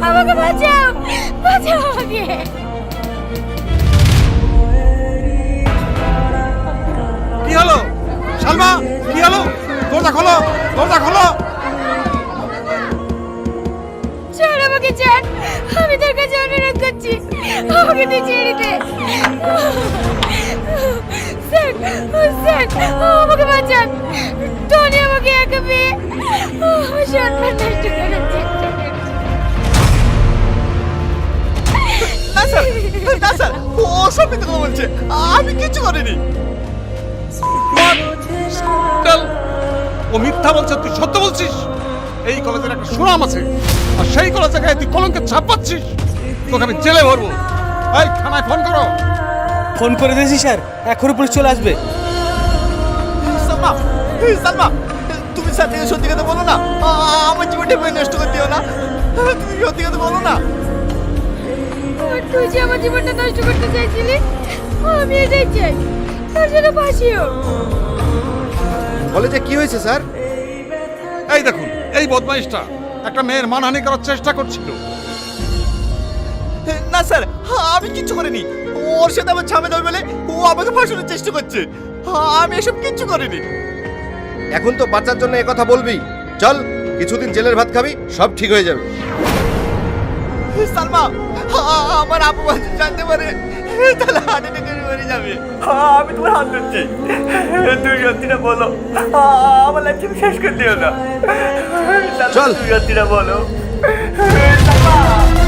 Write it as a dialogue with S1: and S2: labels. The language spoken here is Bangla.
S1: আমাকে বাঁচাও, বাঁচাও আমাকে।
S2: কি হলো সালমা, কি হলো? দরজা খোলো, দরজা খোলো।
S1: ছাড় আমাকে, ছাড়, আমি তোর কাছে অনুরোধ করছি, আমাকে তুই ছেড়ে দে। স্যার, স্যার, আমাকে বাঁচান, টনি আমাকে একা পেয়ে আমার সম্মান নষ্ট করার চেষ্টা করছে।
S3: না স্যার, না স্যার, ও সব মিথ্যে কথা বলছে, আমি কিছু করিনি।
S2: ও মিথ্যা বলছে, তুই সত্য বলছিস? এই কলেজের একটা সুনাম আছে, আর সেই কলেজে গায়ে তুই কলঙ্কের ছাপ পাচ্ছিস। তোকে আমি জেলে ভরবো। এই থানায় ফোন করো।
S4: ফোন করে দিয়েছি স্যার, এখনই পুলিশ চলে আসবে।
S3: সালমা, সালমা, তুমি স্যার থেকে সত্যি কথা বলো না, আমার জীবনটা নষ্ট করে দিও না, তুমি সত্যি কথা বলো না।
S1: আর তুই যে আমার জীবনটা নষ্ট করতে চাইছিলি, আমি এটাই চাই, তোর জন্য ফাঁসি হোক।
S5: কলেজে কি হয়েছে স্যার?
S2: এই দেখুন, এই বদমাইশটা একটা মেয়ের মানহানি করার চেষ্টা করছিল।
S3: না স্যার, আমি কিচ্ছু করিনি, ওর সাথে আমার ঝামেলা হবে বলে ও আমাকে ফাঁসানোর চেষ্টা করছে, আমি এসব কিচ্ছু করিনি।
S5: এখন তো বাচ্চার জন্য এ কথা বলবি। চল, কিছুদিন জেলের ভাত খাবি, সব ঠিক হয়ে যাবে।
S3: সালমা, আমার আপু বাচ্চা জানতে পারে তাহলে হার্ট অ্যাটাকে মরে যাবে। আমি তোমার হাত ধরছি, তুমি সত্যিটা বলো, আমার লাইফ তুমি শেষ করে দিও না।
S5: চল।
S3: তুমি সত্যিটা বলো সালমা।